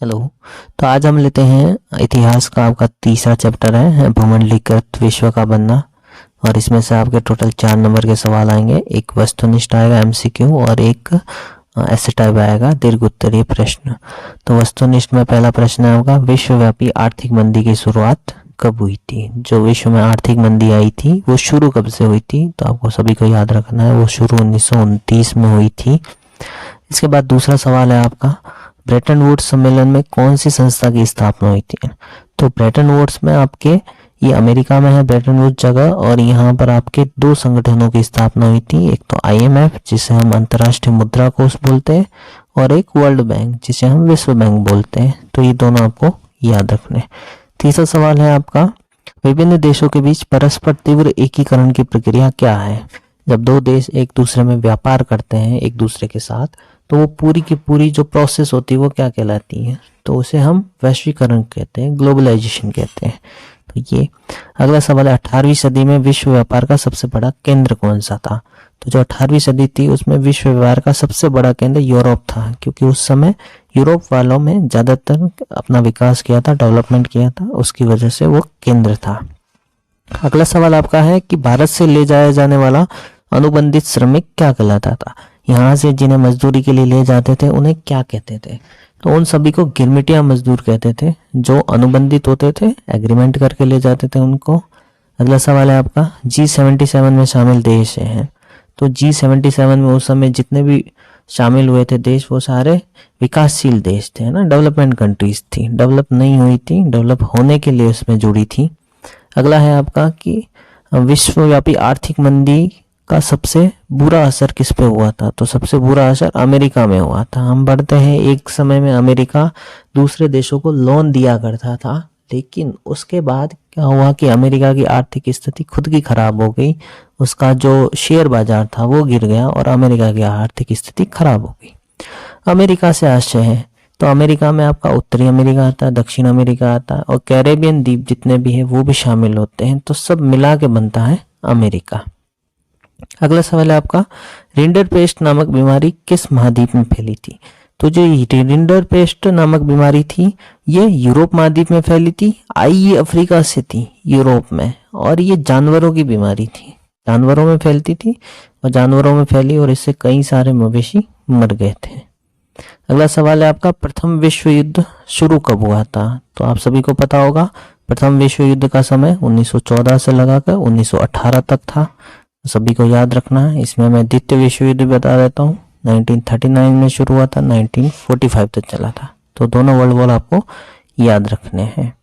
Hello. तो आज हम लेते हैं इतिहास का आपका तीसरा चैप्टर है भूमंडलीकृत विश्व का बनना। और इसमें से आपके टोटल 4 नंबर के सवाल आएंगे। एक वस्तुनिष्ठ आएगा एमसीक्यू और एक ऐसे टाइप आएगा दीर्घ उत्तरीय प्रश्न। तो वस्तुनिष्ठ में पहला प्रश्न है आपका, विश्वव्यापी आर्थिक मंदी की शुरुआत कब हुई थी? जो विश्व में आर्थिक मंदी आई थी वो शुरू कब से हुई थी? तो आपको सभी को याद रखना है, वो शुरू 1929 में हुई थी। इसके बाद दूसरा सवाल है आपका, ब्रेटन वुड्स सम्मेलन में कौन सी संस्था की स्थापना हुई थी? तो ब्रेटन वुड्स में आपके ये अमेरिका में है ब्रेटन वुड्स जगह, और यहाँ पर आपके 2 संगठनों की स्थापना हुई थी। एक तो आईएमएफ जिसे हम अंतर्राष्ट्रीय मुद्रा कोष बोलते हैं, और एक वर्ल्ड बैंक जिसे हम विश्व बैंक बोलते हैं। तो ये दोनों आपको याद रखने। तीसरा सवाल है आपका, विभिन्न देशों के बीच परस्पर तीव्र एकीकरण की प्रक्रिया क्या है? जब 2 देश एक दूसरे में व्यापार करते हैं एक दूसरे के साथ, तो वो पूरी की पूरी जो प्रोसेस होती है वो क्या कहलाती है? तो उसे हम वैश्वीकरण कहते हैं, ग्लोबलाइजेशन कहते हैं। तो ये अगला सवाल है, 18वीं सदी में विश्व व्यापार का सबसे बड़ा केंद्र कौन सा था? तो जो 18वीं सदी थी उसमें विश्व व्यापार का सबसे बड़ा केंद्र यूरोप था, क्योंकि उस समय यूरोप वालों में ज्यादातर अपना विकास किया था, डेवलपमेंट किया था, उसकी वजह से वो केंद्र था। अगला सवाल आपका है कि भारत से ले जाया जाने वाला अनुबंधित श्रमिक क्या कहलाता था? यहाँ से जिन्हें मजदूरी के लिए ले जाते थे उन्हें क्या कहते थे? तो उन सभी को गिरमिटिया मजदूर कहते थे। जो अनुबंधित होते थे, एग्रीमेंट करके ले जाते थे उनको। अगला सवाल है आपका, G77 में शामिल देश हैं। तो G77 में उस समय जितने भी शामिल हुए थे देश, वो सारे विकासशील देश थे, है ना, डेवलपमेंट कंट्रीज थी, डेवलप नहीं हुई थी, डेवलप होने के लिए उसमें जुड़ी थी। अगला है आपका कि विश्वव्यापी आर्थिक मंदी का सबसे बुरा असर किस पे हुआ था? तो सबसे बुरा असर अमेरिका में हुआ था। हम बढ़ते हैं, एक समय में अमेरिका दूसरे देशों को लोन दिया करता था, लेकिन उसके बाद क्या हुआ कि अमेरिका की आर्थिक स्थिति खुद की खराब हो गई। उसका जो शेयर बाजार था वो गिर गया और अमेरिका की आर्थिक स्थिति खराब हो गई। अमेरिका से आशय है, तो अमेरिका में आपका उत्तरी अमेरिका आता है, दक्षिण अमेरिका आता है, और कैरेबियन द्वीप जितने भी है वो भी शामिल होते हैं। तो सब मिला के बनता है अमेरिका। अगला सवाल है आपका, रिंडरपेस्ट नामक बीमारी किस महाद्वीप में फैली थी? तो जो रिंडरपेस्ट नामक बीमारी थी ये यूरोप महाद्वीप में फैली थी, आई ये अफ्रीका से थी यूरोप में, और ये जानवरों की बीमारी थी, जानवरों में फैलती थी और जानवरों में फैली और इससे कई सारे मवेशी मर गए थे। अगला सवाल है आपका, प्रथम विश्व युद्ध शुरू कब हुआ था? तो आप सभी को पता होगा, प्रथम विश्व युद्ध का समय 1914 से लगाकर 1918 तक था। सभी को याद रखना है। इसमें मैं द्वितीय विश्व युद्ध बता देता हूँ, 1939 में शुरू हुआ था, 1945 तक चला था। तो दोनों वर्ल्ड वॉर आपको याद रखने हैं।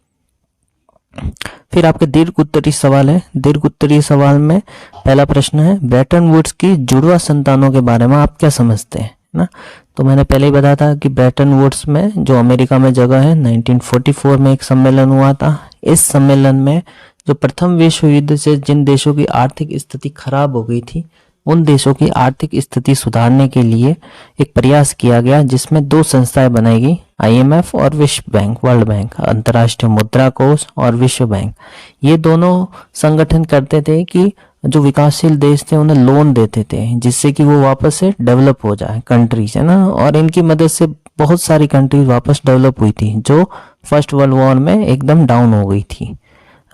फिर आपके दीर्घ उत्तरीय सवाल है। दीर्घ उत्तरीय सवाल में पहला प्रश्न है, ब्रेटन वुड्स की जुड़वा संतानों के बारे में आप क्या समझते हैं ना? तो मैंने पहले ही बताया था कि ब्रेटन वुड्स में जो अमेरिका में जगह है, 1944 में एक सम्मेलन हुआ था। इस सम्मेलन में जो प्रथम विश्व युद्ध से जिन देशों की आर्थिक स्थिति खराब हो गई थी, उन देशों की आर्थिक स्थिति सुधारने के लिए एक प्रयास किया गया, जिसमें 2 संस्थाएं बनाई गई, आईएमएफ और विश्व बैंक, वर्ल्ड बैंक, अंतर्राष्ट्रीय मुद्रा कोष और विश्व बैंक। ये दोनों संगठन करते थे कि जो विकासशील देश थे उन्हें लोन देते थे, जिससे कि वो वापस से डेवलप हो जाए कंट्रीज, है ना। और इनकी मदद से बहुत सारी कंट्रीज वापस डेवलप हुई थी जो फर्स्ट वर्ल्ड वॉर में एकदम डाउन हो गई थी।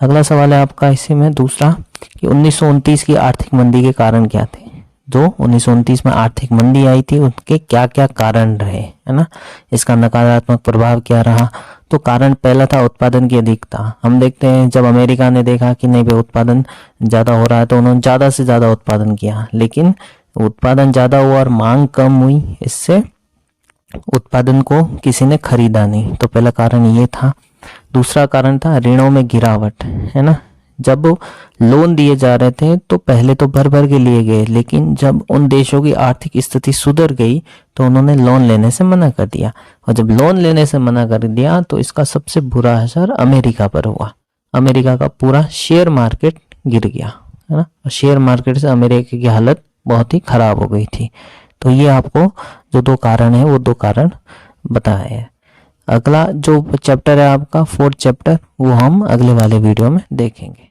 अगला सवाल है आपका इसी में दूसरा, कि 1929 की आर्थिक मंदी के कारण क्या थे? जो 1929 में आर्थिक मंदी आई थी उनके क्या क्या कारण रहे, है ना, इसका नकारात्मक प्रभाव क्या रहा? तो कारण पहला था उत्पादन की अधिकता। हम देखते हैं जब अमेरिका ने देखा कि नहीं भाई उत्पादन ज्यादा हो रहा है, तो उन्होंने ज्यादा से ज्यादा उत्पादन किया, लेकिन उत्पादन ज्यादा हुआ और मांग कम हुई, इससे उत्पादन को किसी ने खरीदा नहीं। तो पहला कारण ये था। दूसरा कारण था ऋणों में गिरावट, है ना। जब लोन दिए जा रहे थे तो पहले तो भर भर के लिए गए, लेकिन जब उन देशों की आर्थिक स्थिति सुधर गई तो उन्होंने लोन लेने से मना कर दिया, और जब लोन लेने से मना कर दिया तो इसका सबसे बुरा असर अमेरिका पर हुआ। अमेरिका का पूरा शेयर मार्केट गिर गया, है ना। शेयर मार्केट से अमेरिका की हालत बहुत ही खराब हो गई थी। तो ये आपको जो 2 कारण है वो 2 कारण बताए हैं। अगला जो चैप्टर है आपका 4th चैप्टर, वो हम अगले वाले वीडियो में देखेंगे।